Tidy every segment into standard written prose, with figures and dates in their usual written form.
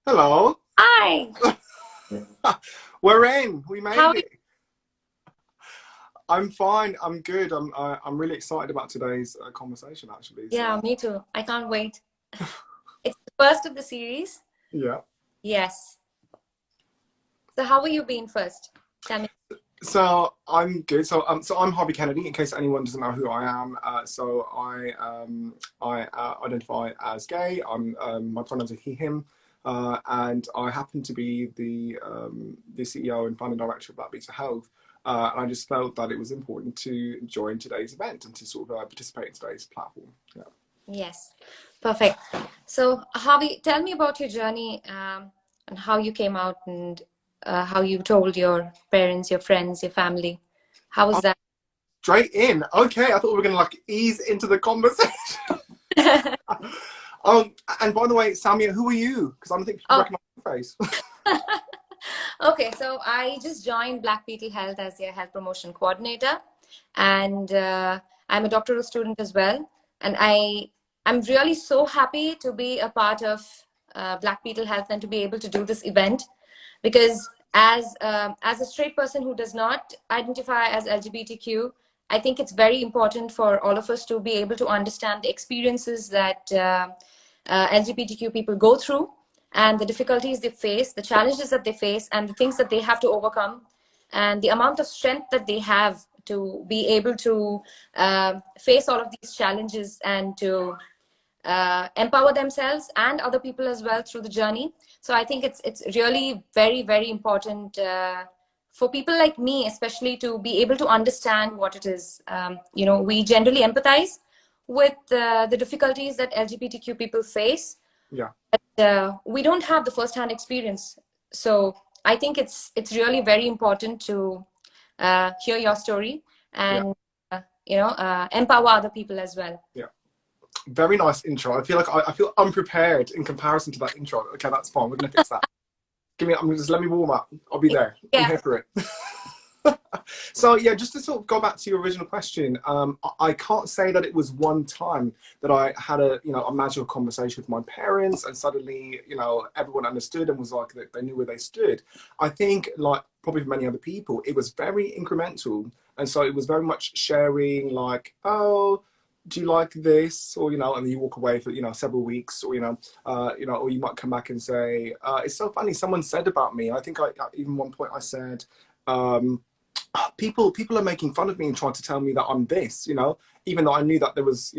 Hello. Hi. We're in. We How? made it. I'm fine. I'm good. I'm really excited about today's conversation, actually. Yeah, So me too. I can't wait. It's the first of the series. yeah. Yes. So how are you being first? Tell me. So I'm good. So I'm Harvey Kennedy. In case anyone doesn't know who I am, so I identify as gay. My pronouns are he/him, and I happen to be the CEO and founder director of Black Beetle Health. And I just felt that it was important to join today's event and to sort of participate in today's platform. Yeah. Yes. Perfect. So Harvey, tell me about your journey and how you came out and how you told your parents, your friends, your family. How was that? Straight in. Okay, I thought we were going to like ease into the conversation. Um, and by the way, Samia, who are you? Because I don't think people Oh, recognize your face. okay. So I just joined Black Beetle Health as their health promotion coordinator, and I'm a doctoral student as well. And I'm really so happy to be a part of Black Beetle Health and to be able to do this event, because as a straight person who does not identify as LGBTQ, I think it's very important for all of us to be able to understand the experiences that LGBTQ people go through and the difficulties they face, the challenges that they face, and the things that they have to overcome, and the amount of strength that they have to be able to face all of these challenges and to empower themselves and other people as well through the journey. So I think it's really very important for people like me, especially, to be able to understand what it is. We generally empathize with the difficulties that LGBTQ people face, Yeah. but we don't have the first-hand experience. So I think it's really very important to hear your story Yeah. and empower other people as well. Yeah. Very nice intro. I feel like I feel unprepared in comparison to that intro. Okay, that's fine. We're gonna fix that. Just let me warm up. I'll be there. I'm Yeah. here for it. So yeah, just to sort of go back to your original question, I can't say that it was one time that I had a magical conversation with my parents and suddenly everyone understood and was like they knew where they stood. I think, like probably for many other people, it was very incremental, and so it was very much sharing, like, oh, do you like this, or and then you walk away for several weeks, or you might come back and say, it's so funny, someone said about me. I think I even one point I said, um, people are making fun of me and trying to tell me that I'm this, even though I knew that there was,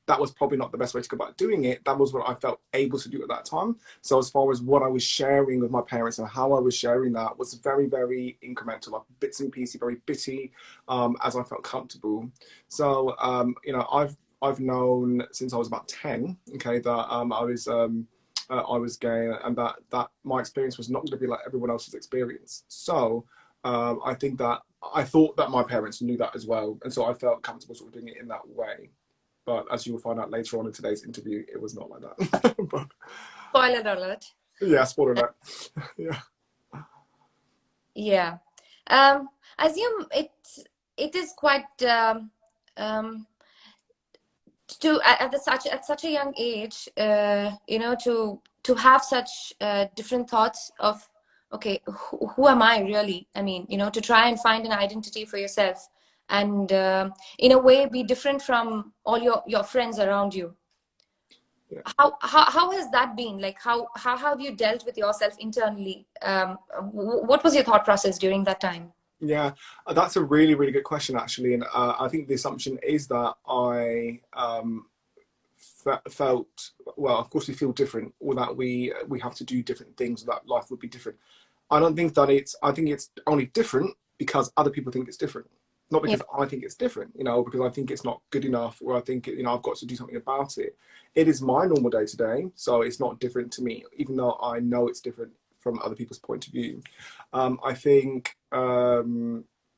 that was probably not the best way to go about doing it. That was what I felt able to do at that time. So as far as what I was sharing with my parents and how I was sharing that was very incremental, like bits and pieces, very bitty, as I felt comfortable. So I've known since I was about 10, okay, that I was gay, and that my experience was not going to be like everyone else's experience. So I think that I thought that my parents knew that as well, and so I felt comfortable sort of doing it in that way. But as you will find out later on in today's interview, it was not like that. But Spoiler alert. yeah, spoiler alert. Yeah, Yeah. I assume it is quite um, at such a young age, to have such different thoughts of, okay, who am I really? I mean, to try and find an identity for yourself, and in a way be different from all your friends around you. yeah. How has that been? Like, how have you dealt with yourself internally? What was your thought process during that time? Yeah, that's a really good question, actually, and I think the assumption is that I felt, well, of course we feel different, or that we have to do different things, or that life would be different. I don't think that I think it's only different because other people think it's different, not Yeah. because I think it's different, because I think it's not good enough, or I think I've got to do something about it. It is my normal day to day, so it's not different to me, even though I know it's different from other people's point of view. I think,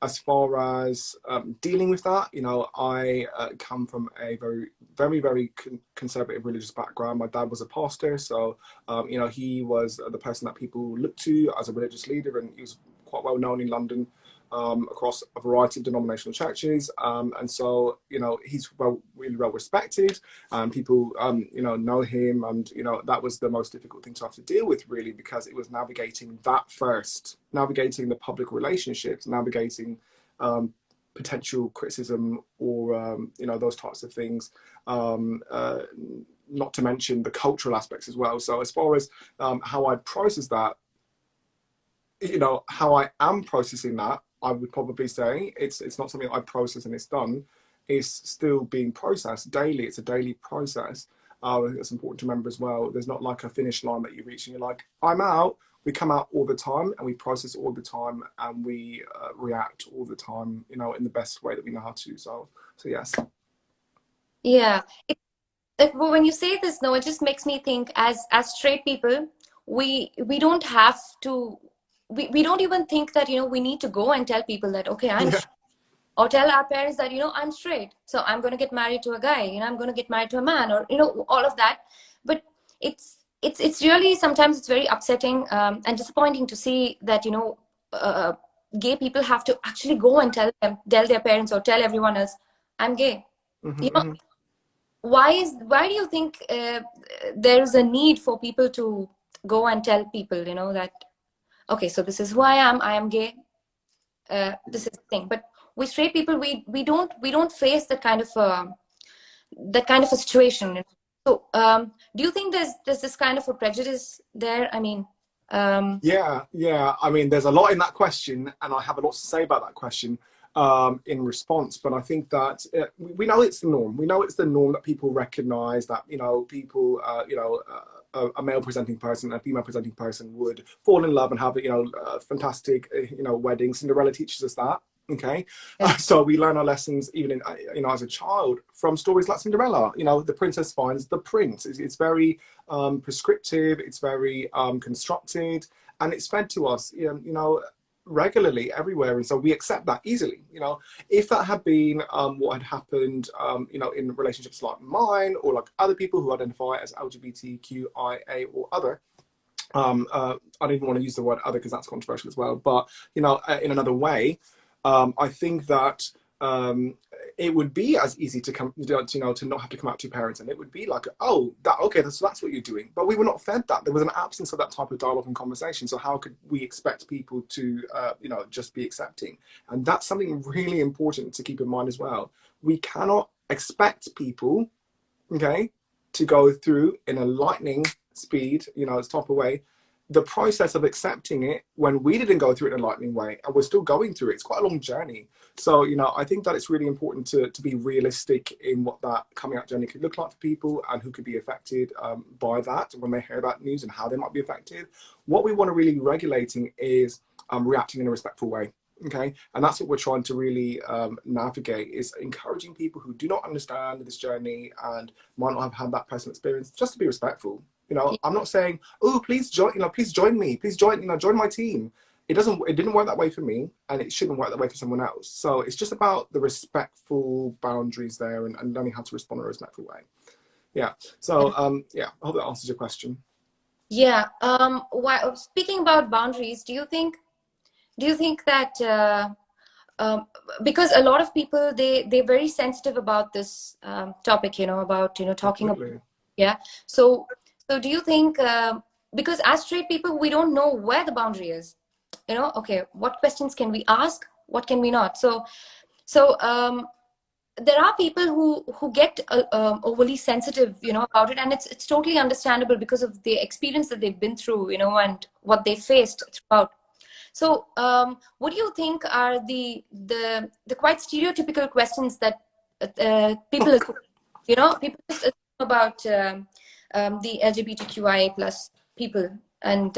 as far as dealing with that, I come from a very conservative religious background. My dad was a pastor, so he was the person that people looked to as a religious leader, and he was quite well known in London. across a variety of denominational churches. And so, you know, he's really well respected, and people, you know him. And, you know, that was the most difficult thing to have to deal with, really, because it was navigating that first, navigating the public relationships, navigating potential criticism or, you know, those types of things. Not to mention the cultural aspects as well. So as far as how I process that, you know, how I am processing that, I would probably say it's not something I process and it's done. It's still being processed daily. It's a daily process. I think that's important to remember as well. There's not like a finish line that you reach and you're like, I'm out. We come out all the time and we process all the time and we react all the time, you know, in the best way that we know how to. So yes. Yeah. Well, when you say this, no, it just makes me think as straight people, we don't have to, we don't even think that, you know, we need to go and tell people that, okay, I'm Yeah. or tell our parents that, you know, I'm straight, so I'm going to get married to a guy, you know, I'm going to get married to a man, or, you know, all of that. But it's really, sometimes it's very upsetting and disappointing to see that, you know, gay people have to actually go and tell their parents or tell everyone else, I'm gay. Mm-hmm, You know, mm-hmm. why do you think there's a need for people to go and tell people, you know, that, okay, so this is who I am gay, this is the thing. But we straight people, we don't face that kind of a situation. So do you think there's this kind of a prejudice there? I mean, Yeah. I mean, there's a lot in that question, and I have a lot to say about that question in response. But I think that we know it's the norm. We know it's the norm that people recognise that, you know, people, you know, a male presenting person and a female presenting person would fall in love and have, you know, a fantastic, you know, wedding. Cinderella teaches us that. Okay, yeah. so we learn our lessons even in, you know, as a child from stories like Cinderella. You know, the princess finds the prince. It's very prescriptive. It's very constructed, and it's fed to us, you know, regularly everywhere. And so we accept that easily. You know, if that had been what had happened, you know, in relationships like mine or like other people who identify as LGBTQIA or other. I don't even want to use the word other because that's controversial as well. But, you know, in another way, I think that it would be as easy to come, you know, to not have to come out to your parents, and it would be like, oh, okay, that's what you're doing. But we were not fed that. There was an absence of that type of dialogue and conversation. So how could we expect people to, you know, just be accepting? And that's something really important to keep in mind as well. We cannot expect people, okay, to go through in a lightning speed, you know, type of way, the process of accepting it when we didn't go through it in a lightning way, and we're still going through it. It's quite a long journey. So, you know, I think that it's really important to be realistic in what that coming out journey could look like for people and who could be affected by that when they hear that news and how they might be affected. What we want to really regulating is reacting in a respectful way. Okay, and that's what we're trying to really navigate, is encouraging people who do not understand this journey and might not have had that personal experience, just to be respectful. You know, I'm not saying, oh, please join, you know, please join me, please join, you know, join my team. It didn't work that way for me, and it shouldn't work that way for someone else. So it's just about the respectful boundaries there, and learning how to respond in a respectful way. Yeah. So yeah, I hope that answers your question. Yeah. Speaking about boundaries, do you think that because a lot of people, they're very sensitive about this topic, you know, about, you know, talking about, Absolutely. yeah. So do you think because as straight people, we don't know where the boundary is, you know, okay, what questions can we ask, what can we not? So there are people who get overly sensitive, you know, about it, and it's totally understandable because of the experience that they've been through, you know, and what they faced throughout. So what do you think are the quite stereotypical questions that people, you know, people just assume about the LGBTQIA plus people, and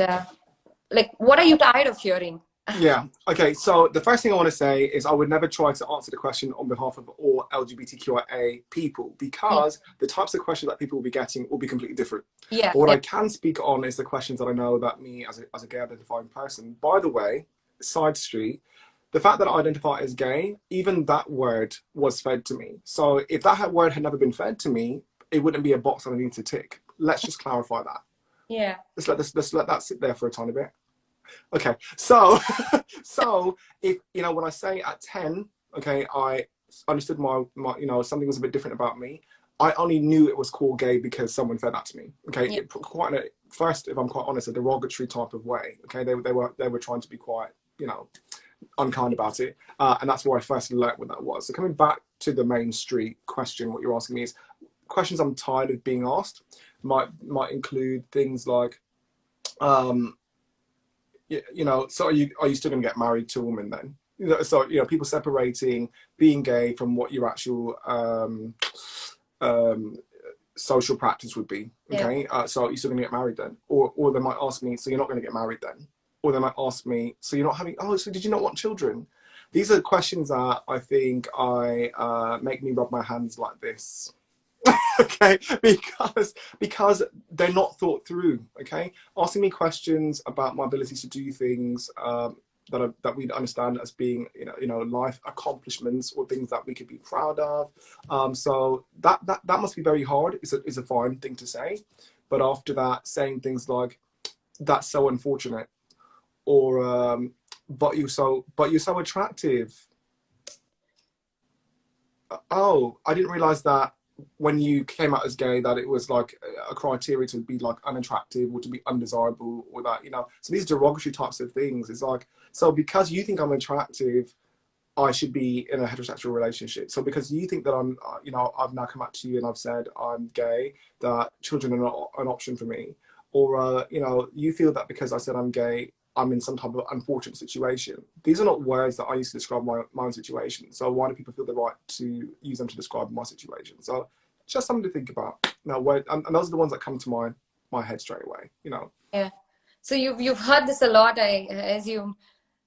like, what are you tired of hearing? Yeah. Okay. So the first thing I want to say is I would never try to answer the question on behalf of all LGBTQIA people, Yeah, because the types of questions that people will be getting will be completely different. yeah, But what yeah, I can speak on is the questions that I know that me as a gay identifying person. By the way, side street, the fact that I identify as gay, even that word was fed to me. So if that word had never been fed to me, it wouldn't be a box that I need to tick. Let's just clarify that. yeah, Let's let that sit there for a tiny bit. Okay, so so if you know when I say at 10, okay, I understood my you know something was a bit different about me. I only knew it was called gay because someone said that to me. Okay, Yeah. quite a, first, if I'm quite honest, a derogatory type of way. Okay, they were trying to be quite you know unkind about it, and that's where I first learnt what that was. So coming back to the main street question, what you're asking me is questions I'm tired of being asked. Might include things like. Um, you know, so are you still going to get married to a woman then? You know, so you know, people separating being gay from what your actual um, social practice would be. Yeah. Okay, so you're still going to get married then, or they might ask me, so you're not going to get married then, or they might ask me, so you're not having. Oh, so did you not want children? These are questions that I think I make me rub my hands like this. Okay, because they're not thought through. Okay, asking me questions about my ability to do things that we understand as being you know life accomplishments or things that we could be proud of. So that must be very hard. It's a fine thing to say, but after that, saying things like "that's so unfortunate" or but you're so attractive. Oh, I didn't realize that when you came out as gay that it was like a criteria to be like unattractive or to be undesirable or that, you know. So these derogatory types of things. It's like, so because you think I'm attractive, I should be in a heterosexual relationship. So because you think that I'm, you know, I've now come out to you and I've said I'm gay, that children are not an option for me. Or, you know, you feel that because I said I'm gay, I'm in some type of unfortunate situation. These are not words that I use to describe my own situation. So why do people feel the right to use them to describe my situation? So just something to think about. Now, and those are the ones that come to my head straight away, you know. Yeah. So you've heard this a lot, I assume,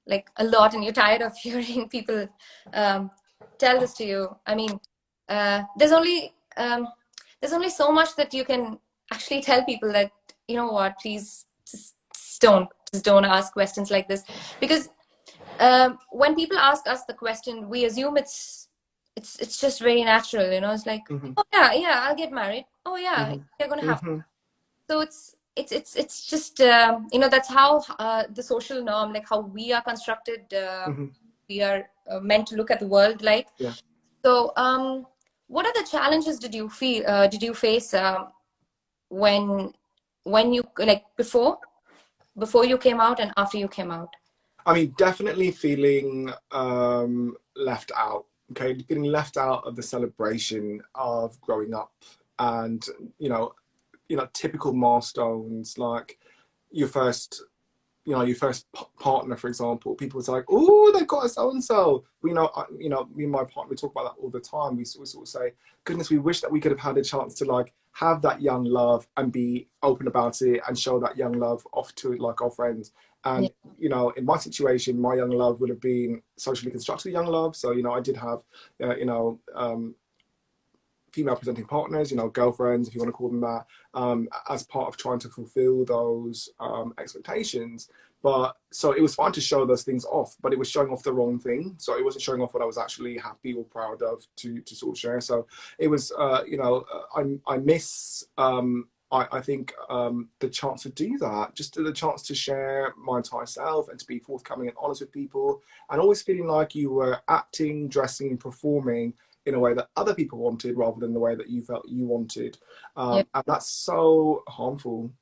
like a lot, and you're tired of hearing people um, tell this to you. I mean, there's only so much that you can actually tell people that, you know what, please just don't ask questions like this, because when people ask us the question, we assume it's just very natural, you know. It's like, Mm-hmm. oh yeah, yeah, I'll get married. Oh yeah, Mm-hmm. you're gonna have. Mm-hmm. So it's just you know, that's how the social norm, like how we are constructed, Mm-hmm. we are meant to look at the world like. Yeah. So what are the challenges did you face when you, like, before you came out and after you came out? I mean, definitely feeling left out. Okay, feeling left out of the celebration of growing up, and you know, typical milestones like your first, you know, your first partner, for example. People was like, "Oh, they've got a so and so." You know, me and my partner, we talk about that all the time. We sort of say, "Goodness, we wish that we could have had a chance to like have that young love and be open about it and show that young love off to like our friends." Yeah. And you know, in my situation, my young love would have been socially constructed young love. So you know, I did have, you know, female presenting partners, you know, girlfriends, if you want to call them that, as part of trying to fulfill those expectations. But so it was fine to show those things off, but it was showing off the wrong thing. So it wasn't showing off what I was actually happy or proud of to sort of share. So it was, you know, I miss, I think the chance to do that, just the chance to share my entire self and to be forthcoming and honest with people, and always feeling like you were acting, dressing, performing in a way that other people wanted rather than the way that you felt you wanted. Yeah. And that's so harmful.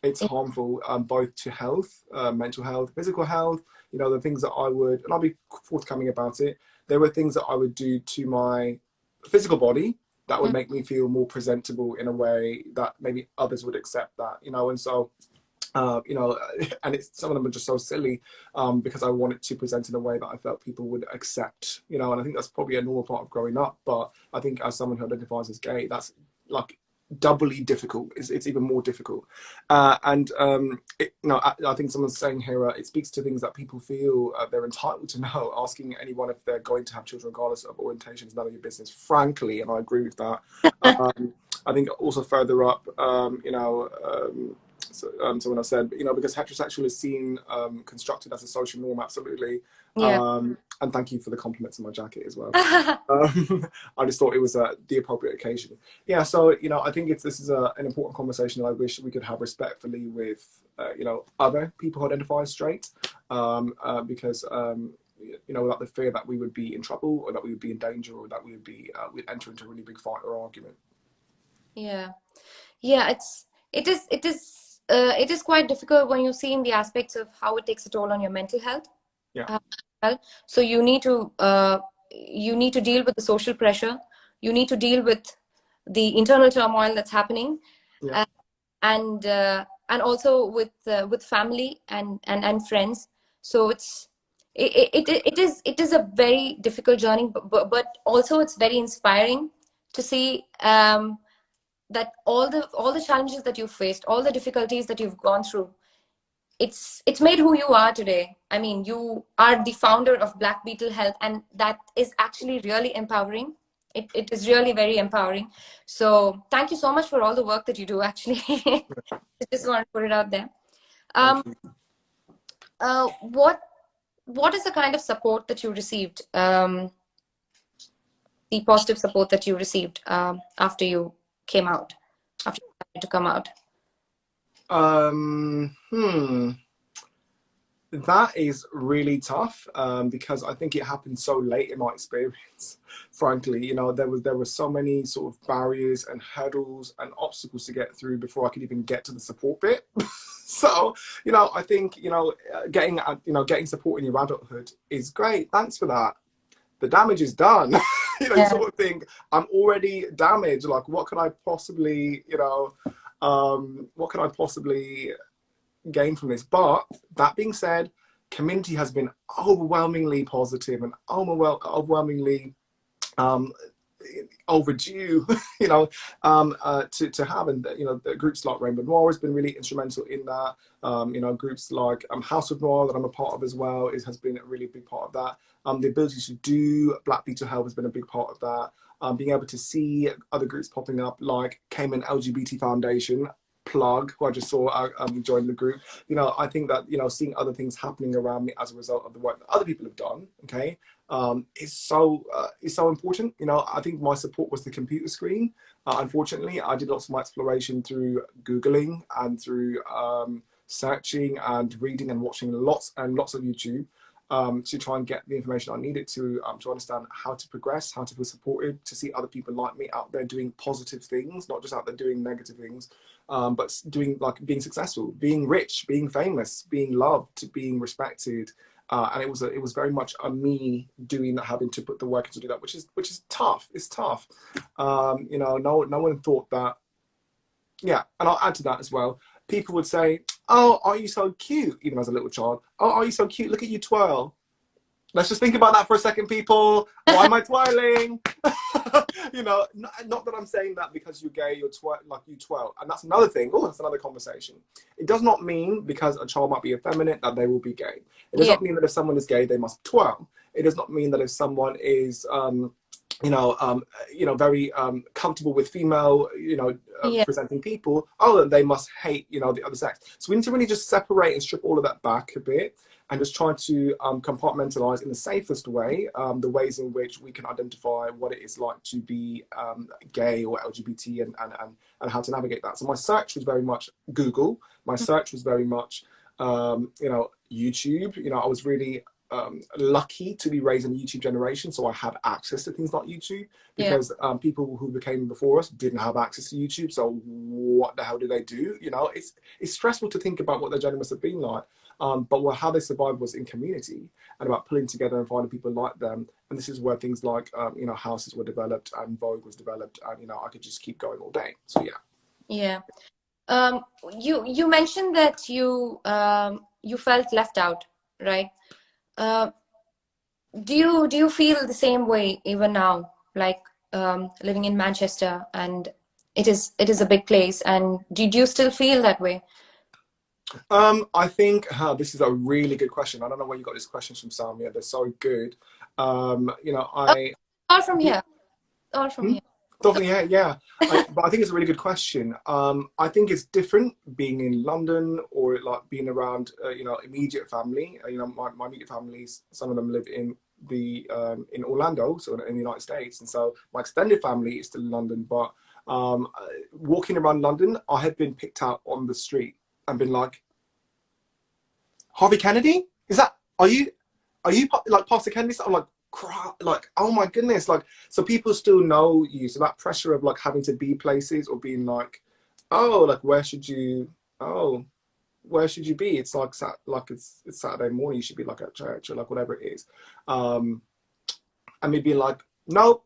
It's Yeah. harmful both to health, mental health, physical health. You know, the things that I would, and I'll be forthcoming about it, there were things that I would do to my physical body that would Mm. make me feel more presentable in a way that maybe others would accept that, you know. And so you know, and it's some of them are just so silly because I wanted to present in a way that I felt people would accept, you know, and I think that's probably a normal part of growing up. But I think as someone who identifies as gay, that's like doubly difficult. It's even more difficult. You know, I think someone's saying here, it speaks to things that people feel they're entitled to know. Asking anyone if they're going to have children, regardless of orientation, is none of your business, frankly, and I agree with that. I think also further up, you know, someone else said, you know, because heterosexual is seen, constructed as a social norm, absolutely. Yeah. And thank you for the compliments on my jacket as well. I just thought it was the appropriate occasion. Yeah, so, you know, I think this is an important conversation that I wish we could have respectfully with, you know, other people who identify as straight, because, you know, without the fear that we would be in trouble or that we would be in danger or that we would be, we'd enter into a really big fight or argument. Yeah. Yeah, it is quite difficult when you see in the aspects of how it takes a toll on your mental health. Yeah. Well, so you need to deal with the social pressure. You need to deal with the internal turmoil that's happening, Yeah. And also with family and friends. So it is a very difficult journey, but also it's very inspiring to see that all the challenges that you've faced, all the difficulties that you've gone through, it's made who you are today. I mean, you are the founder of Black Beetle Health, and that is actually really empowering. It is really very empowering. So thank you so much for all the work that you do, actually. I just want to put it out there. Thank you. What is the kind of support that you received, the positive support that you received after you came out, after you started to come out? That is really tough, because I think it happened so late in my experience. Frankly, you know, there were so many sort of barriers and hurdles and obstacles to get through before I could even get to the support bit. So, you know, I think, you know, getting support in your adulthood is great. Thanks for that. The damage is done. You know, you sort of think, I'm already damaged. Like, what can I possibly, you know, what can I possibly gain from this? But that being said, community has been overwhelmingly positive and overwhelmingly overdue, you know, to have. And, you know, the groups like Rainbow Noir has been really instrumental in that. You know, groups like House of Noir that I'm a part of as well has been a really big part of that. The ability to do Black Beetle Health has been a big part of that. Being able to see other groups popping up like Cayman LGBT Foundation, plug, who I just saw join the group. You know, I think that, you know, seeing other things happening around me as a result of the work that other people have done, okay, is so important. You know, I think my support was the computer screen. Unfortunately, I did lots of my exploration through Googling and through searching and reading and watching lots and lots of YouTube. To try and get the information I needed to understand how to progress, how to feel supported, to see other people like me out there doing positive things, not just out there doing negative things, but doing, like, being successful, being rich, being famous, being loved, being respected. And it was very much a me doing that, having to put the work in to do that, which is tough. It's tough. You know, no one thought that. Yeah, and I'll add to that as well. People would say, "Oh, are you so cute?" Even as a little child. "Oh, are you so cute? Look at you twirl." Let's just think about that for a second, people. Why am I twirling? You know, not that I'm saying that because you're gay, you twirl. And that's another thing. Oh, that's another conversation. It does not mean because a child might be effeminate that they will be gay. It does not mean that if someone is gay, they must twirl. It does not mean that if someone is very comfortable with female, presenting people, oh, they must hate, the other sex. So we need to really just separate and strip all of that back a bit and just try to compartmentalize in the safest way the ways in which we can identify what it is like to be gay or LGBT and how to navigate that. So my search was very much Google. My search was very much, YouTube. I was really lucky to be raised in a YouTube generation, so I had access to things like YouTube because people who became before us didn't have access to YouTube. So what the hell do they do? It's stressful to think about what their journey must have been like. But how they survived was in community and about pulling together and finding people like them. And this is where things like houses were developed and Vogue was developed, and I could just keep going all day. So yeah. You mentioned that you felt left out, right? Do you feel the same way even now, like living in Manchester, and it is a big place, and do you still feel that way? I think this is a really good question. I don't know where you got these questions from, Samia. They're so good. All from here. All from here. Definitely, yeah. But I think it's a really good question. I think it's different being in London or like being around, immediate family. My immediate families, some of them live in Orlando, so in the United States, and so my extended family is still in London. But walking around London, I have been picked out on the street and been like, Harvey Kennedy? Are you like Pastor Kennedy? So I'm like, like, oh my goodness, like, so people still know you. So that pressure of like having to be places or being like, oh, like, oh, where should you be? It's like, it's Saturday morning, you should be like at church or like whatever it is. And me being like, nope,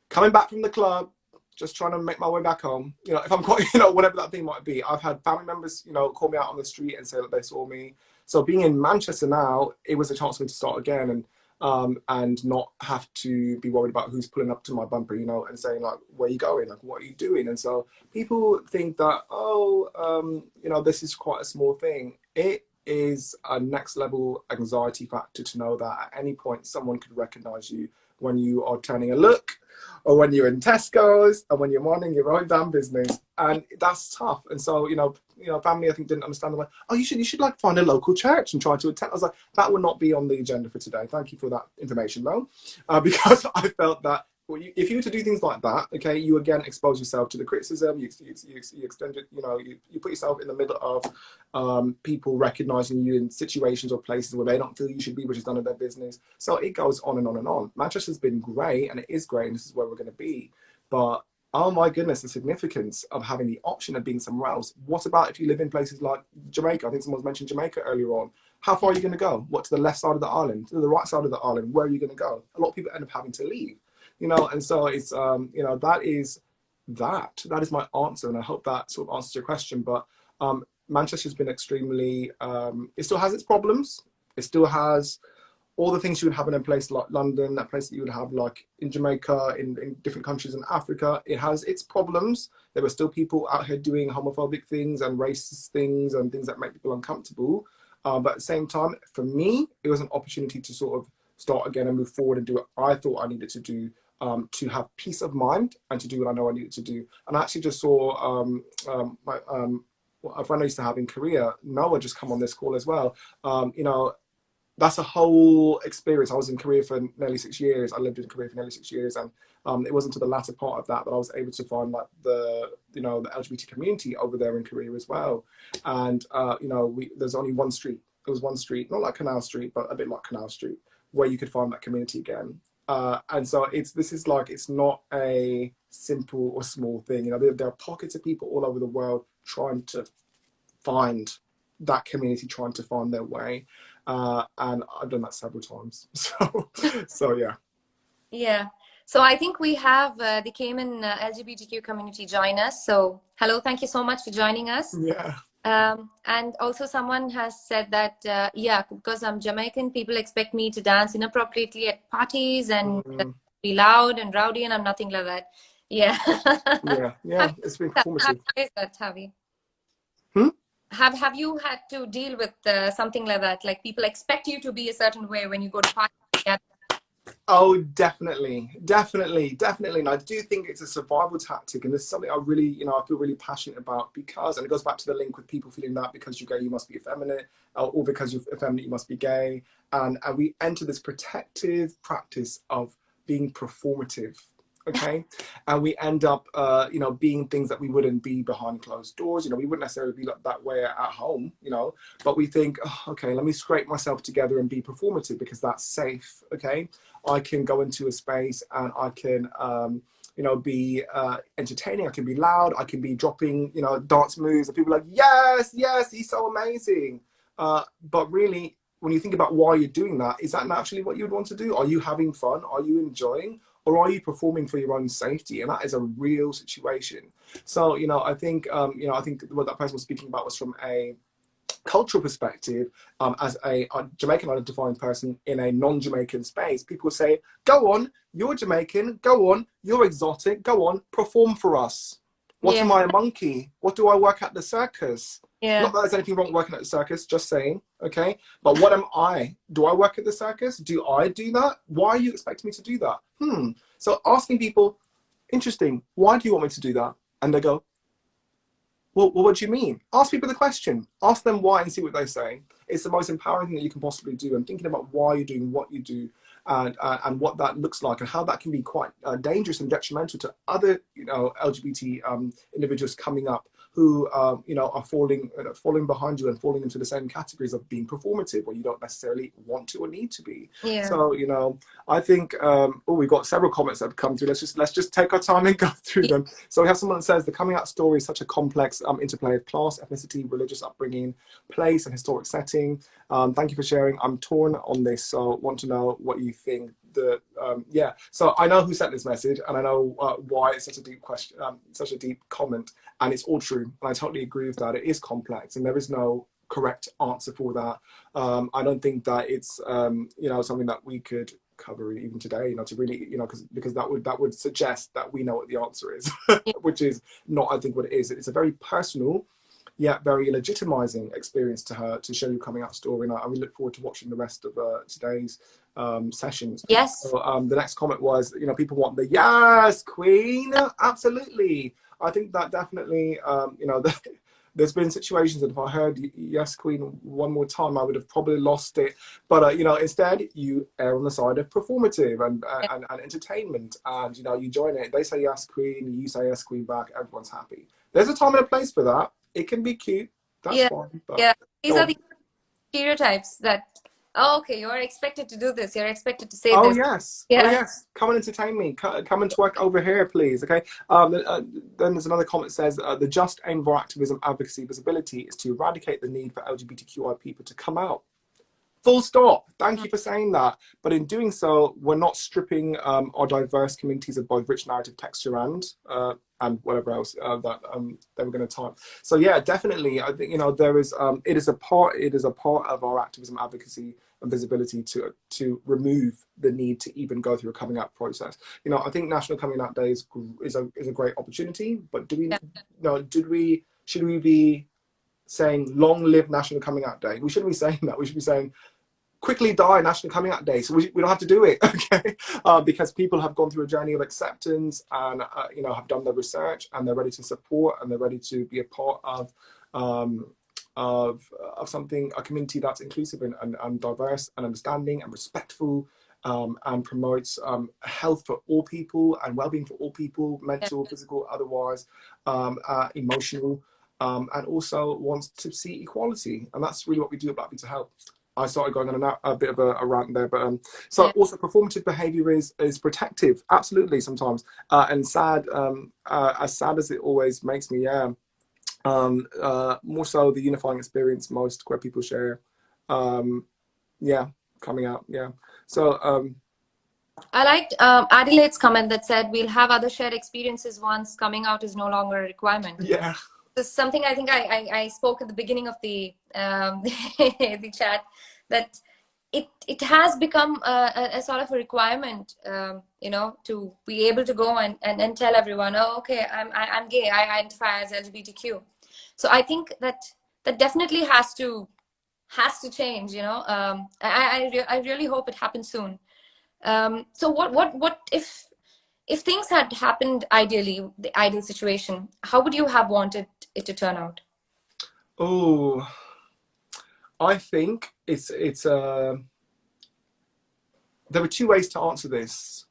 coming back from the club, just trying to make my way back home. If I'm quite, whatever that thing might be. I've had family members, call me out on the street and say that they saw me. So being in Manchester now, it was a chance for me to start again and not have to be worried about who's pulling up to my bumper, and saying like, where are you going? Like, what are you doing? And so people think that, this is quite a small thing. It is a next level anxiety factor to know that at any point someone could recognize you when you are turning a look, or when you're in Tesco's, and when you're minding your own damn business, and that's tough. And so, family I think didn't understand. They're like, oh, you should like find a local church and try to attend. I was like, that would not be on the agenda for today. Thank you for that information, though, because I felt that if you were to do things like that, okay, you again expose yourself to the criticism. You extend it. You put yourself in the middle of people recognizing you in situations or places where they don't feel you should be, which is none of their business. So it goes on and on and on. Manchester's been great, and it is great, and this is where we're going to be. But oh my goodness, the significance of having the option of being somewhere else. What about if you live in places like Jamaica? I think someone's mentioned Jamaica earlier on. How far are you going to go? What, to the left side of the island? To the right side of the island? Where are you going to go? A lot of people end up having to leave. And so it's, that is my answer. And I hope that sort of answers your question. But Manchester's been extremely, it still has its problems. It still has all the things you would have in a place like London, that place that you would have like in Jamaica, in different countries in Africa. It has its problems. There were still people out here doing homophobic things and racist things and things that make people uncomfortable. But at the same time, for me, it was an opportunity to sort of start again and move forward and do what I thought I needed to do, to have peace of mind and to do what I know I needed to do. And I actually just saw a friend I used to have in Korea, Noah, just come on this call as well. That's a whole experience. I was in Korea for nearly 6 years. I lived in Korea for nearly 6 years, and it wasn't until the latter part of that I was able to find like the LGBT community over there in Korea as well. And there's only one street. There was one street, not like Canal Street, but a bit like Canal Street, where you could find that community again. And so it's not a simple or small thing. There are pockets of people all over the world trying to find that community, trying to find their way. And I've done that several times. So yeah. Yeah. So I think we have the Cayman LGBTQ community join us. So hello, thank you so much for joining us. Yeah. And also someone has said that, because I'm Jamaican, people expect me to dance inappropriately at parties and be loud and rowdy, and I'm nothing like that. Yeah. Yeah. It's been performative. Harvey? Hmm? Have you had to deal with something like that? Like people expect you to be a certain way when you go to parties? Yeah. Oh, definitely. And I do think it's a survival tactic, and it's something I really, I feel really passionate about, because, and it goes back to the link with people feeling that because you're gay, you must be effeminate, or because you're effeminate, you must be gay. And we enter this protective practice of being performative. Okay, and we end up, being things that we wouldn't be behind closed doors. We wouldn't necessarily be like that way at home, but we think, oh, okay, let me scrape myself together and be performative because that's safe. Okay, I can go into a space and I can, be entertaining. I can be loud. I can be dropping, dance moves, and people are like, yes, he's so amazing. But really, when you think about why you're doing that, is that naturally what you would want to do? Are you having fun? Are you enjoying? Or are you performing for your own safety? And that is a real situation. So, I think what that person was speaking about was from a cultural perspective. As a Jamaican identifying person in a non-Jamaican space, people say, go on, you're Jamaican, go on, you're exotic, go on, perform for us. What am I, a monkey? What do I work at the circus? Yeah. Not that there's anything wrong working at the circus, just saying, okay? But what am I? Do I work at the circus? Do I do that? Why are you expecting me to do that? So asking people, interesting. Why do you want me to do that? And they go, well, what do you mean? Ask people the question. Ask them why and see what they say. It's the most empowering thing that you can possibly do. And thinking about why you're doing what you do, and what that looks like, and how that can be quite dangerous and detrimental to other, LGBT individuals coming up who, are falling behind you and falling into the same categories of being performative, where you don't necessarily want to or need to be. Yeah. So, I think, we've got several comments that have come through. Let's just take our time and go through them. So we have someone that says the coming out story is such a complex interplay of class, ethnicity, religious upbringing, place, and historic setting. Thank you for sharing. I'm torn on this, so want to know what you think. So I know who sent this message, and I know why it's such a deep question, such a deep comment, and it's all true, and I totally agree with that. It is complex, and there is no correct answer for that. I don't think that it's something that we could cover even today, to really, because that would suggest that we know what the answer is, which is not, I think, what it is. It's a very personal yet very legitimizing experience to her to show your coming out story, and I really look forward to watching the rest of today's sessions. Yes. So the next comment was, people want the yes queen. Absolutely. I think that definitely, there's been situations that if I heard yes queen one more time, I would have probably lost it. But instead you err on the side of performative and entertainment, and you join it. They say yes queen, you say yes queen back, everyone's happy. There's a time and a place for that. It can be cute, that's fine. But these are the stereotypes that, okay, you're expected to do this, you're expected to say this. Oh yes, come and entertain me, come and twerk over here, please. Okay. Then there's another comment that says the just aim of our activism, advocacy, visibility is to eradicate the need for LGBTQI people to come out. Full stop. Thank you for saying that. But in doing so, we're not stripping our diverse communities of both rich narrative texture and whatever else that they were going to type. So yeah, definitely, I think there is it is a part of our activism, advocacy, and visibility to remove the need to even go through a coming out process. I think National Coming Out Day is a great opportunity. But should we be saying long live National Coming Out Day? We shouldn't be saying that. We should be saying quickly die National Coming Out Day, so we don't have to do it, okay? Because people have gone through a journey of acceptance and have done their research, and they're ready to support, and they're ready to be a part of something, a community that's inclusive and diverse and understanding and respectful, and promotes health for all people and well-being for all people, mental, physical, otherwise, emotional, and also wants to see equality. And that's really what we do at Black Beetle Health. I started going on a bit of a rant there, but also performative behaviour is protective, absolutely, sometimes, and sad, as sad as it always makes me. More so the unifying experience most queer people share. Coming out. So I liked Adelaide's comment that said we'll have other shared experiences once coming out is no longer a requirement. Yeah. This is something I think I spoke at the beginning of the the chat, that it has become a sort of a requirement, to be able to go and tell everyone, oh, okay, I'm gay, I identify as LGBTQ. So I think that definitely has to change. I really hope it happens soon. So what if things had happened ideally, the ideal situation, how would you have wanted it to turn out? Oh, I think there were two ways to answer this.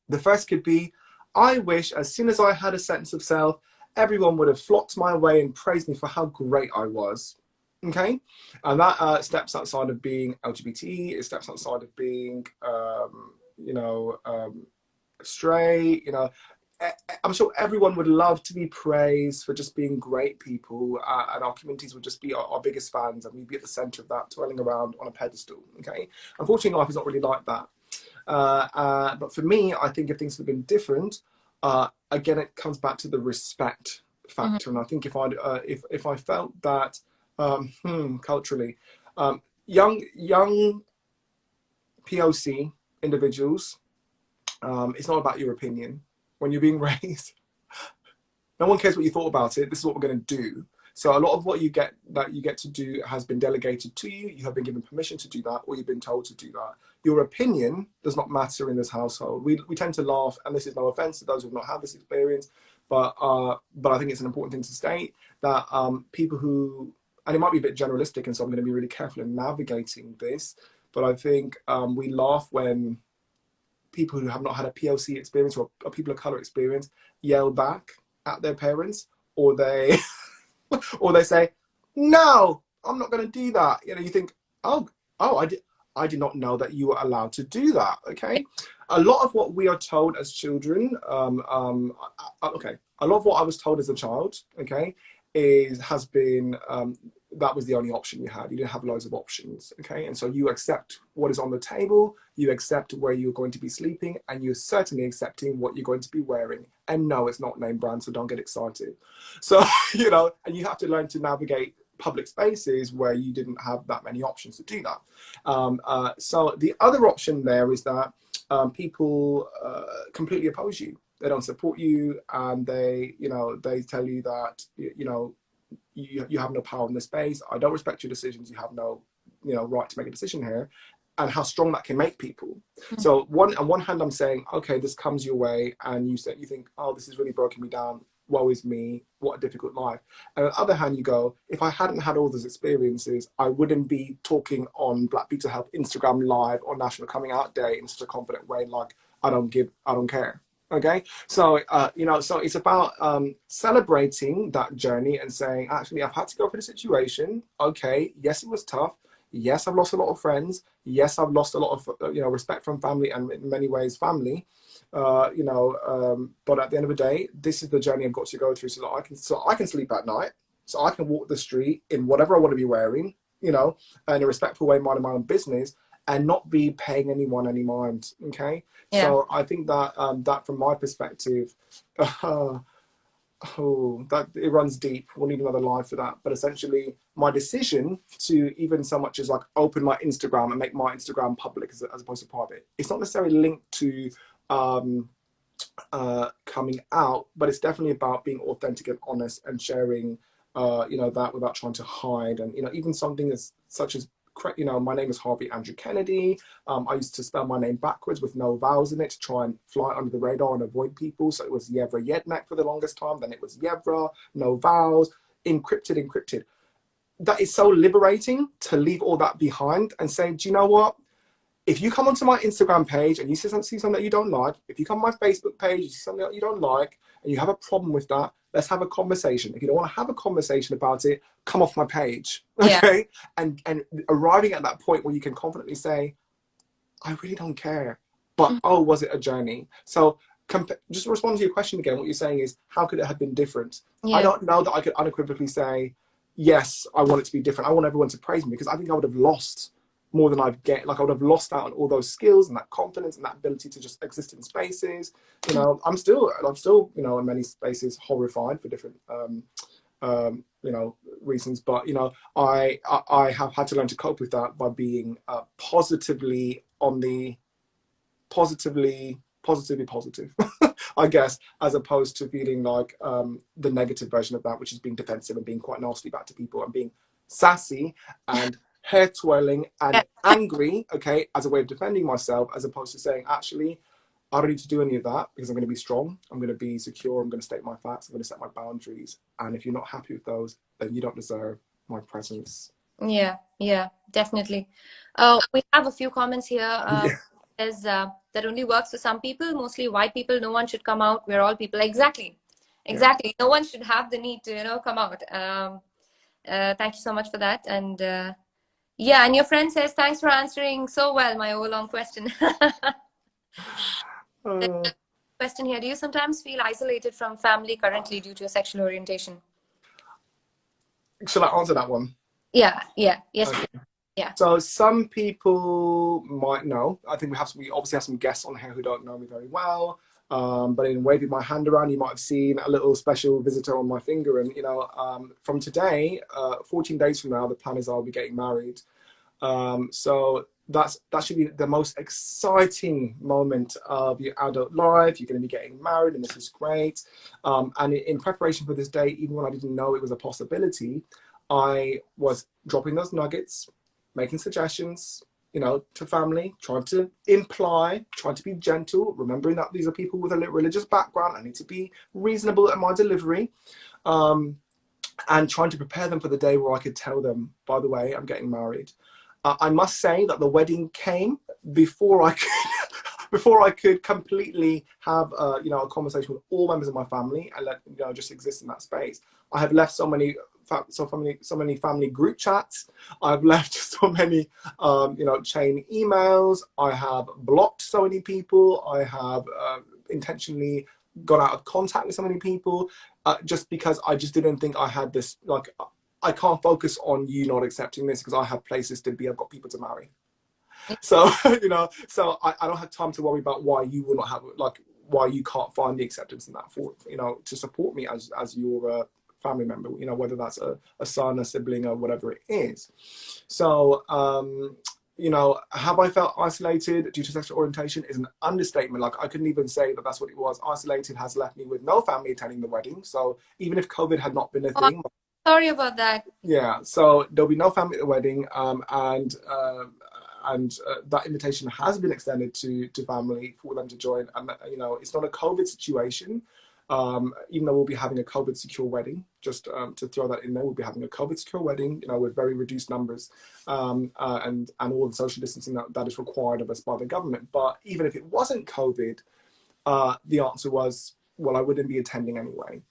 The first could be, I wish as soon as I had a sense of self, everyone would have flocked my way and praised me for how great I was. Okay, and that steps outside of being LGBT. It steps outside of being, straight. I'm sure everyone would love to be praised for just being great people, and our communities would just be our biggest fans, and we'd be at the center of that, twirling around on a pedestal. Okay, unfortunately, life is not really like that. But for me, I think if things had been different, again, it comes back to the respect factor. And I think if I felt that culturally, young POC individuals, it's not about your opinion. When you're being raised, no one cares what you thought about it. This is what we're going to do. So a lot of what you get to do has been delegated to you. You have been given permission to do that, or you've been told to do that. your opinion does not matter in this household. We tend to laugh, and this is no offense to those who have not had this experience, but I think it's an important thing to state that people who, and it might be a bit generalistic, and so I'm going to be really careful in navigating this, but I think we laugh when people who have not had a POC experience or a people of color experience yell back at their parents, or they or they say, no, I'm not going to do that. You know, you think, oh, I did not know that you were allowed to do that. Okay. A lot of what we are told as children, okay, a lot of what I was told as a child, okay, has been, that was the only option you had. You didn't have loads of options, okay? And so you accept what is on the table, you accept where you're going to be sleeping, and you're certainly accepting what you're going to be wearing. And no, it's not name brand, so don't get excited. So, you know, and you have to learn to navigate public spaces where you didn't have that many options to do that. So the other option there is that people completely oppose you. They don't support you, and they, you know, they tell you that, you know, you have no power in this space. I don't respect your decisions. You have no, you know, right to make a decision here, and how strong that can make people. Mm-hmm. So on one hand, I'm saying, okay, this comes your way, and you think, oh, this has really broken me down. Woe is me. What a difficult life. And on the other hand, you go, if I hadn't had all those experiences, I wouldn't be talking on Black Beetle Health Instagram Live or National Coming Out Day in such a confident way, like I don't care. Okay, so you know, so it's about celebrating that journey and saying, actually, I've had to go through the situation. Okay, yes, it was tough. Yes, I've lost a lot of friends. Yes, I've lost a lot of you know, respect from family, and in many ways, family. You know, but at the end of the day, this is the journey I've got to go through, so that I can sleep at night, so I can walk the street in whatever I want to be wearing, you know, in a respectful way, minding my own business, and not be paying anyone any mind. Okay. Yeah. So I think that that from my perspective, that it runs deep. We'll need another live for that. But essentially, my decision to even so much as like open my Instagram and make my Instagram public as opposed to private, it's not necessarily linked to coming out, but it's definitely about being authentic and honest and sharing, you know, that without trying to hide. And, you know, even something as such as, you know, my name is Harvey Andrew Kennedy. I used to spell my name backwards with no vowels in it to try and fly under the radar and avoid people. So it was Yevra Yednak for the longest time. Then it was Yevra, no vowels, encrypted. That is so liberating to leave all that behind and say, do you know what? If you come onto my Instagram page and you see something that you don't like, if you come on my Facebook page, you see something that you don't like, and you have a problem with that, let's have a conversation. If you don't want to have a conversation about it, come off my page, okay? Yeah. And arriving at that point where you can confidently say, I really don't care, but oh, was it a journey? So just to respond to your question again, what you're saying is, how could it have been different? Yeah. I don't know that I could unequivocally say, yes, I want it to be different. I want everyone to praise me, because I think I would have lost more than I'd get. Like, I would have lost out on all those skills and that confidence and that ability to just exist in spaces. You know, I'm still, you know, in many spaces horrified for different, you know, reasons. But, you know, I have had to learn to cope with that by being positively positive, I guess, as opposed to feeling like the negative version of that, which is being defensive and being quite nasty back to people and being sassy and hair twirling and angry, okay, as a way of defending myself, as opposed to saying, actually, I don't need to do any of that, because I'm going to be strong, I'm going to be secure, I'm going to state my facts, I'm going to set my boundaries, and if you're not happy with those, then you don't deserve my presence. Yeah, definitely. We have a few comments here. Says that only works for some people, mostly white people. No one should come out. We're all people. Exactly. Yeah. No one should have the need to, you know, come out. Thank you so much for that. And yeah, and your friend says, thanks for answering so well my long question. Question here: do you sometimes feel isolated from family currently due to your sexual orientation? Shall I answer that one? Yes. Okay. Yeah. So some people might know. I think we obviously have some guests on here who don't know me very well. But in waving my hand around, you might have seen a little special visitor on my finger. And, you know, from today, 14 days from now, the plan is I'll be getting married. So that should be the most exciting moment of your adult life. You're going to be getting married, and this is great. And in preparation for this day, even when I didn't know it was a possibility, I was dropping those nuggets, making suggestions, you know, to family, trying to imply, trying to be gentle, remembering that these are people with a religious background. I need to be reasonable at my delivery, and trying to prepare them for the day where I could tell them, by the way, I'm getting married. I must say that the wedding came before I could, before I could completely have you know, a conversation with all members of my family and let, you know, just exist in that space. I have left so many family group chats. I've left so many you know, chain emails. I have blocked so many people. I have intentionally gone out of contact with so many people, just because I just didn't think I had this, like, I can't focus on you not accepting this because I have places to be. I've got people to marry. So, you know, so I don't have time to worry about why you will not have, like, why you can't find the acceptance in that for, you know, to support me as your family member, you know, whether that's a son, a sibling, or whatever it is. So, you know, have I felt isolated due to sexual orientation is an understatement. Like, I couldn't even say that that's what it was. Isolated has left me with no family attending the wedding. So even if COVID had not been a Oh, thing. sorry about that. Yeah, so there'll be no family at the wedding, and that invitation has been extended to family for them to join. And you know, it's not a COVID situation, even though we'll be having a COVID secure wedding. Just to throw that in there, we'll be having a COVID secure wedding, you know, with very reduced numbers, and all the social distancing that is required of us by the government. But even if it wasn't COVID, the answer was, well, I wouldn't be attending anyway,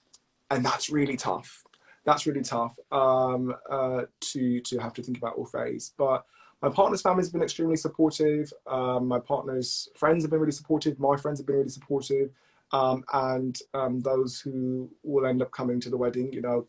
and that's really tough. That's really tough to have to think about or face. But my partner's family has been extremely supportive. My partner's friends have been really supportive. My friends have been really supportive. And those who will end up coming to the wedding, you know,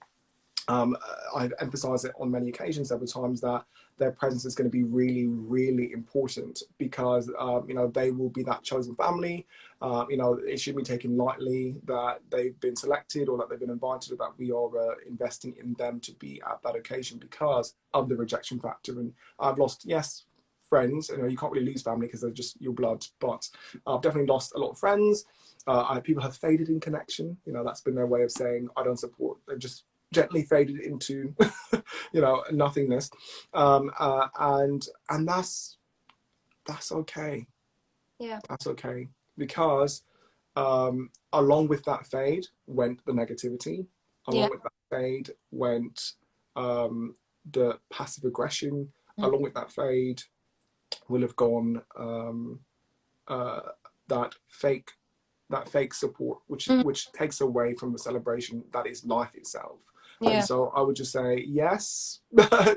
I've emphasized it on many occasions, several times, that their presence is going to be really, really important because, you know, they will be that chosen family. You know, it shouldn't be taken lightly that they've been selected or that they've been invited, or that we are investing in them to be at that occasion because of the rejection factor. And I've lost, yes, friends. You know, you can't really lose family because they're just your blood, but I've definitely lost a lot of friends. People have faded in connection. You know, that's been their way of saying I don't support. They're just gently faded into, you know, nothingness, and that's okay. Yeah. That's okay, because along with that fade went the negativity. Yeah. Along with that fade went the passive aggression. Mm. Along with that fade will have gone that fake support, Mm. which takes away from the celebration that is life itself. And Yeah. so I would just say, yes,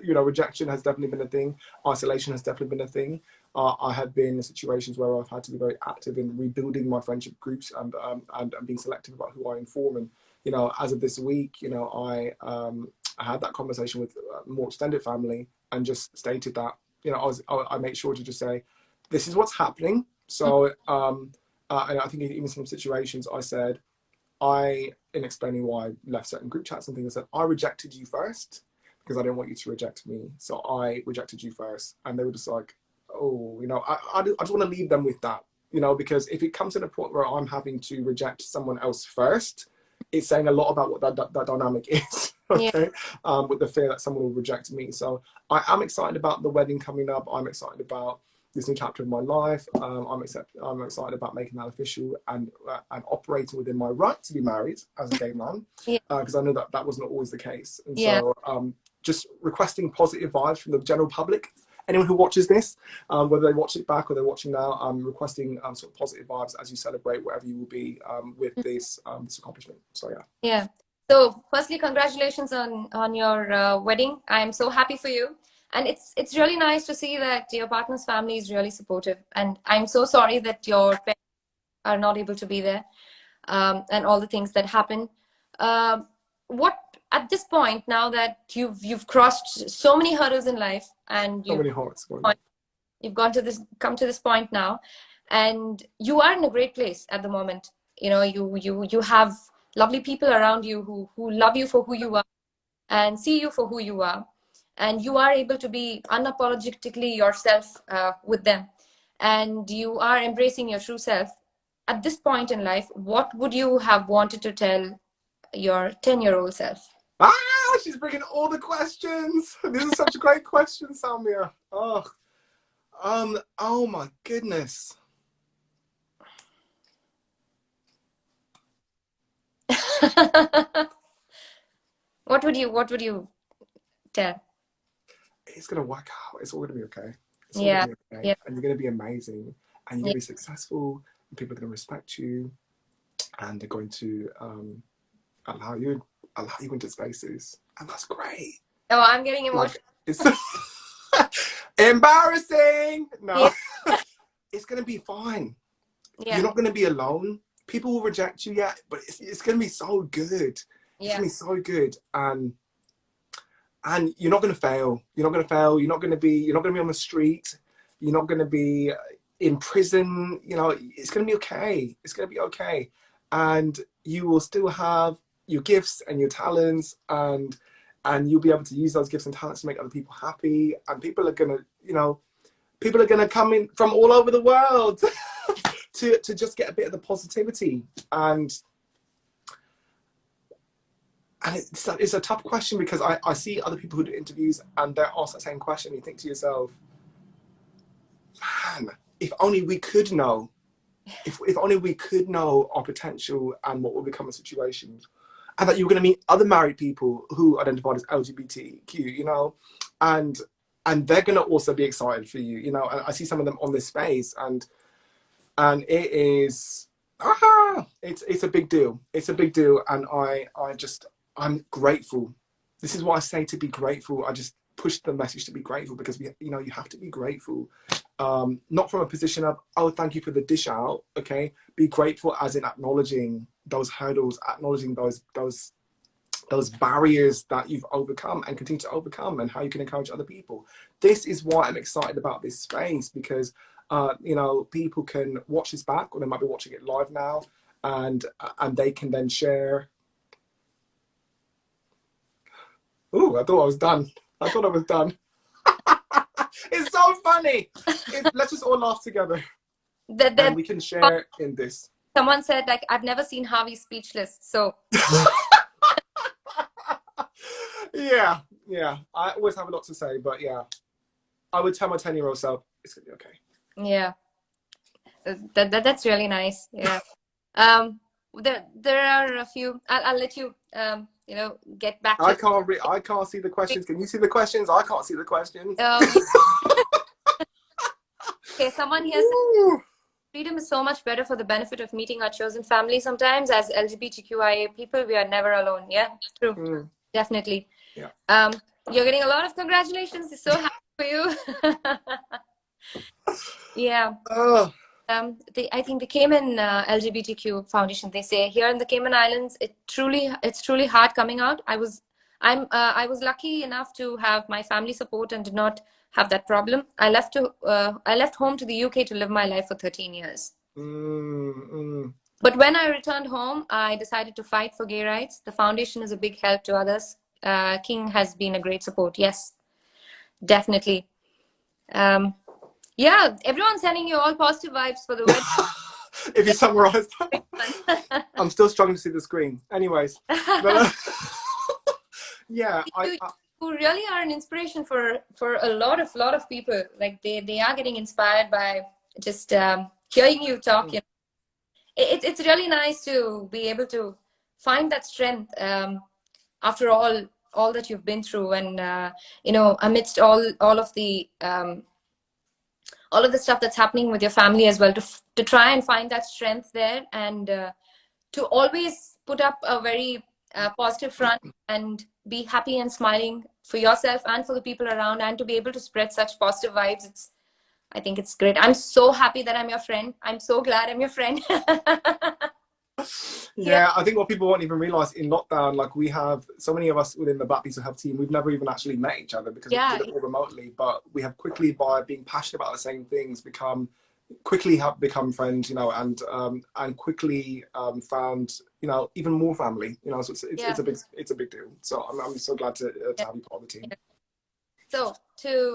you know, rejection has definitely been a thing. Isolation has definitely been a thing. I have been in situations where I've had to be very active in rebuilding my friendship groups and being selective about who I inform. And, you know, as of this week, you know, I had that conversation with more extended family and just stated that, you know, I made sure to just say, this is what's happening. So, and I think even some situations I said, in explaining why I left certain group chats and things, I said, I rejected you first because I didn't want you to reject me. So I rejected you first. And they were just like, oh, you know, I just want to leave them with that, you know, because if it comes to the point where I'm having to reject someone else first, it's saying a lot about what that dynamic is, okay? Yeah. With the fear that someone will reject me. So I am excited about the wedding coming up. I'm excited about this new chapter of my life. I'm excited about making that official and operating within my right to be married as a gay man, Yeah. because I know that wasn't always the case. And Yeah. so just requesting positive vibes from the general public. Anyone who watches this, whether they watch it back or they're watching now, I'm requesting sort of positive vibes as you celebrate wherever you will be with this accomplishment. So yeah. Yeah. So firstly, congratulations on your wedding. I'm so happy for you. And it's really nice to see that your partner's family is really supportive. And I'm so sorry that your parents are not able to be there, and all the things that happen. What at this point, now that you've crossed so many hurdles in life, and So many hearts going. you've come to this point now, and you are in a great place at the moment. You know, you have lovely people around you who love you for who you are and see you for who you are, and you are able to be unapologetically yourself with them, and you are embracing your true self. At this point in life, what would you have wanted to tell your 10-year-old self? She's bringing all the questions. This is such a great question, Samia. Oh, Oh my goodness. What would you tell? It's gonna work out. It's all gonna be okay. It's all gonna Yeah, be okay. yeah, And you're gonna be amazing. And you're yeah. gonna be successful. And people are gonna respect you. And they're going to allow you allow you into spaces. And that's great. Oh, I'm getting Like emotional. it's embarrassing. No. Yeah, It's gonna be fine. You're yeah, not gonna be alone. People will reject you, yeah, but it's gonna be so good. It's yeah, gonna be so good. And you're not going to fail. You're not going to fail. You're not going to be on the street. You're not going to be in prison. You know, it's going to be okay. It's going to be okay. And you will still have your gifts and your talents, and you'll be able to use those gifts and talents to make other people happy. And people are going to, you know, people are going to come in from all over the world to just get a bit of the positivity. And it's a tough question because I see other people who do interviews and they're asked that same question. You think to yourself, man, if only we could know, if only we could know our potential and what will become a situation. And that you're going to meet other married people who identified as LGBTQ, you know, and they're going to also be excited for you, you know. And I see some of them on this space, and it is, it's a big deal. It's a big deal, and I'm grateful. This is what I say, to be grateful. I just push the message to be grateful because you have to be grateful. Not from a position of, oh, thank you for the dish out. Okay, be grateful as in acknowledging those hurdles, acknowledging those barriers that you've overcome and continue to overcome, and how you can encourage other people. This is why I'm excited about this space, because you know, people can watch this back, or they might be watching it live now, and they can then share. Ooh, I thought I was done. I thought I was done. It's so funny. Let's just all laugh together, and that we can share in this. someone said, like, I've never seen Harvey speechless. So Yeah, yeah. I always have a lot to say, but yeah, I would tell my 10-year-old self, it's gonna be okay. yeah, that's really nice. Yeah. There are a few. I'll let you you know, get back to. I can't see the questions. Can you see the questions? I can't see the questions. Yeah. Okay, someone here said Ooh. freedom is so much better for the benefit of meeting our chosen family. Sometimes, as LGBTQIA people, we are never alone. Yeah, true, Mm, definitely. yeah. You're getting a lot of congratulations. So happy for you. Yeah. Oh. I think the Cayman LGBTQ Foundation, they say here in the Cayman Islands, it's truly hard coming out. I was lucky enough to have my family support and did not have that problem. I left home to the UK to live my life for 13 years. But when I returned home, I decided to fight for gay rights. The foundation is a big help to others. King has been a great support. Yes, definitely. Um, yeah, everyone's sending you all positive vibes for the wedding. If you summarize that. I'm still struggling to see the screen. Anyways. But, yeah, you really are an inspiration for a lot of people. Like they are getting inspired by just hearing you talk. You know? It's really nice to be able to find that strength after all that you've been through, and you know, amidst all of the stuff that's happening with your family as well, to try and find that strength there, and to always put up a very positive front and be happy and smiling for yourself and for the people around, and to be able to spread such positive vibes. I think it's great. I'm so happy that I'm your friend. I'm so glad I'm your friend. Yeah. Yeah, I think what people won't even realize in lockdown, like, we have so many of us within the Black Beetle Health team, we've never even actually met each other because we Yeah. did it all remotely. But we have quickly, by being passionate about the same things, quickly have become friends, you know, and quickly found, you know, even more family, you know. So it's a big deal. So I'm so glad to have you part of the team. So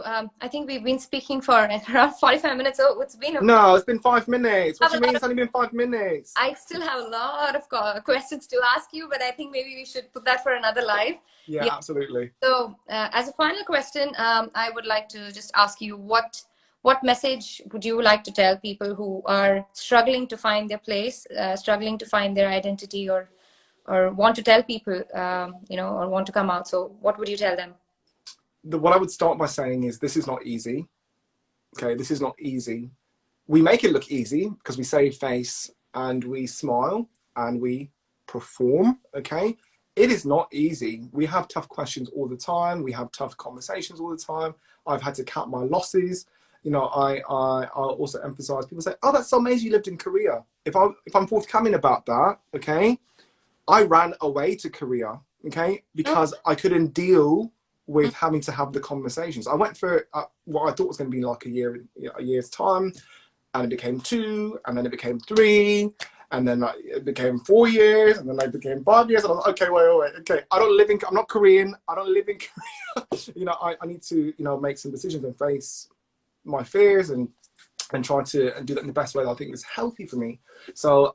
I think we've been speaking for around 45 minutes. Oh, it's been No, it's been 5 minutes. What do you mean it's only been 5 minutes? I still have a lot of questions to ask you, but I think maybe we should put that for another live. Yeah, absolutely. So as a final question, I would like to just ask you, what what message would you like to tell people who are struggling to find their place, struggling to find their identity, or want to tell people, or want to come out? So what would you tell them? What I would start by saying is this is not easy. Okay, this is not easy. We make it look easy because we save face and we smile and we perform. Okay, it is not easy. We have tough questions all the time. We have tough conversations all the time. I've had to count my losses. I also emphasize, people say, oh, that's so amazing you lived in Korea. If I'm forthcoming about that, okay, I ran away to Korea, okay, because I couldn't deal with having to have the conversations. I went for what I thought was going to be like a year's time, and it became 2, and then it became 3, and then it became 4 years, and then it became 5 years. And I was like, okay, wait, okay. I'm not Korean. I don't live in Korea. I need to, make some decisions and face my fears and try to do that in the best way that I think is healthy for me. So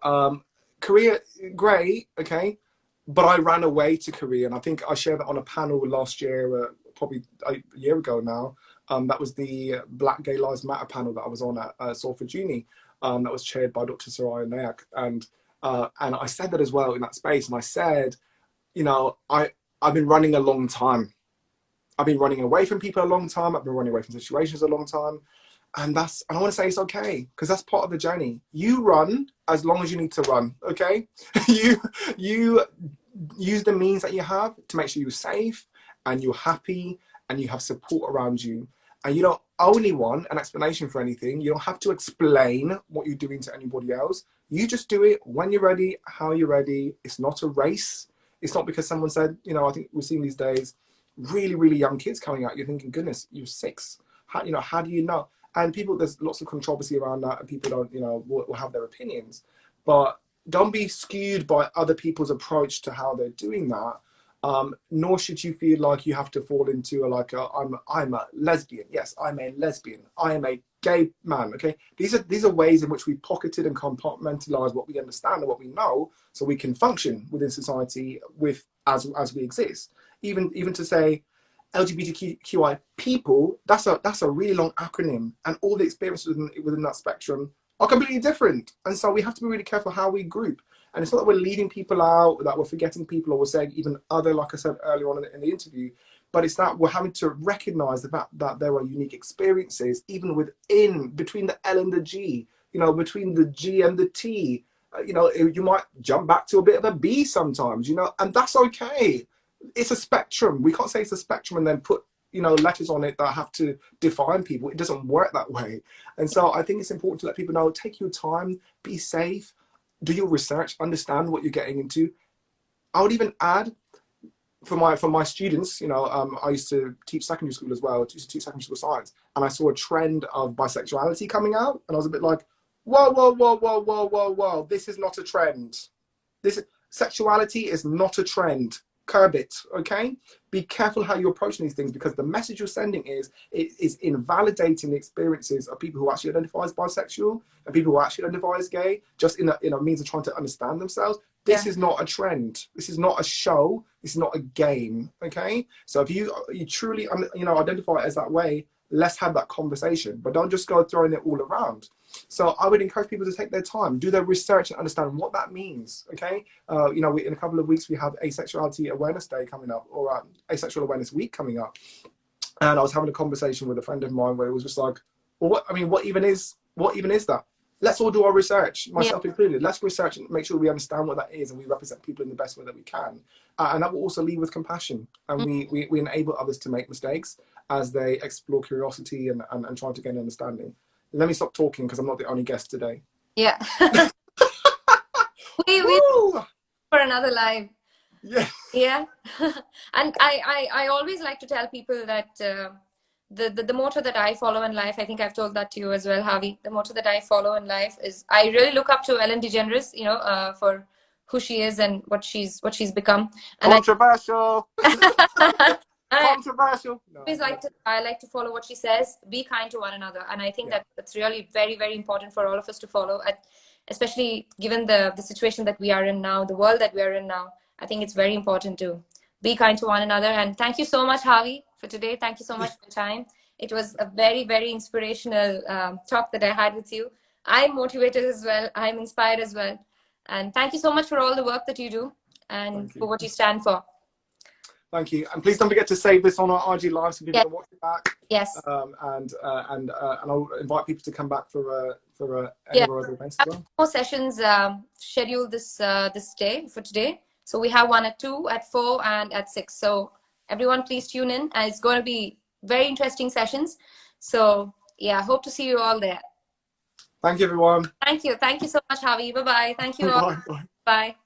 Korea, great, okay. But I ran away to Korea, and I think I shared that on a panel last year, probably a year ago now. That was the Black Gay Lives Matter panel that I was on at Salford Uni. That was chaired by Dr. Soraya Nayak, and I said that as well in that space. And I said, I've been running a long time. I've been running away from people a long time. I've been running away from situations a long time. And I want to say it's okay, because that's part of the journey. You run as long as you need to run, okay? you use the means that you have to make sure you're safe and you're happy and you have support around you. And you don't owe anyone an explanation for anything. You don't have to explain what you're doing to anybody else. You just do it when you're ready, how you're ready. It's not a race. It's not because someone said, I think we're seeing these days really, really young kids coming out. You're thinking, goodness, you're 6. How do you know? And people, there's lots of controversy around that, and people don't, will have their opinions. But don't be skewed by other people's approach to how they're doing that. Nor should you feel like you have to fall into I'm a lesbian. Yes, I'm a lesbian. I am a gay man. Okay, these are ways in which we pocketed and compartmentalize what we understand and what we know, so we can function within society as we exist. Even to say LGBTQI people, that's a really long acronym, and all the experiences within that spectrum are completely different. And so we have to be really careful how we group. And it's not that we're leaving people out, that we're forgetting people, or we're saying even other, like I said earlier on in the interview, but it's that we're having to recognize the fact that there are unique experiences, even between the L and the G, between the G and the T. You might jump back to a bit of a B sometimes, and that's okay. It's a spectrum. We can't say it's a spectrum and then put letters on it that have to define people. It doesn't work that way. And so I think it's important to let people know, take your time, be safe, do your research, understand what you're getting into. I would even add, for my students, I used to teach secondary school as well. I used to teach secondary school science, and I saw a trend of bisexuality coming out, and I was a bit like, whoa, this is not a trend. Sexuality is not a trend. Curb it, okay? Be careful how you're approaching these things, because the message you're sending is invalidating the experiences of people who actually identify as bisexual and people who actually identify as gay, just in a means of trying to understand themselves. This is not a trend. This is not a show. This is not a game, okay? So if you truly identify as that way, let's have that conversation, but don't just go throwing it all around. So I would encourage people to take their time, do their research, and understand what that means, okay? In a couple of weeks, we have Asexuality Awareness Day coming up, or Asexual Awareness Week coming up. And I was having a conversation with a friend of mine where it was just like, well, what even is that? Let's all do our research, myself included. Let's research and make sure we understand what that is, and we represent people in the best way that we can. And that will also lead with compassion. And we enable others to make mistakes as they explore curiosity and try to gain understanding. Let me stop talking, because I'm not the only guest today. Yeah. we for another live. Yeah. Yeah. And I always like to tell people that the motto that I follow in life, I think I've told that to you as well, Harvey. The motto that I follow in life is, I really look up to Ellen DeGeneres, for who she is and what she's become. And controversial. Controversial. I like to follow what she says. Be kind to one another, and I think that's really very, very important for all of us to follow. Especially given the situation that we are in now, the world that we are in now. I think it's very important to be kind to one another. And thank you so much, Harvey, for today. Thank you so much for your time. It was a very, very inspirational talk that I had with you. I'm motivated as well. I'm inspired as well. And thank you so much for all the work that you do and for what you stand for. Thank you. And please don't forget to save this on our IG Live so people Yes. can watch it back. Yes. And I'll invite people to come back for any Yeah. of our other events We as well. have more sessions scheduled this for today. So we have one at 2, at 4, and at 6. So everyone, please tune in. And it's going to be very interesting sessions. So yeah, hope to see you all there. Thank you, everyone. Thank you. Thank you so much, Harvey. Bye-bye. Thank you all. Bye. Bye. Bye.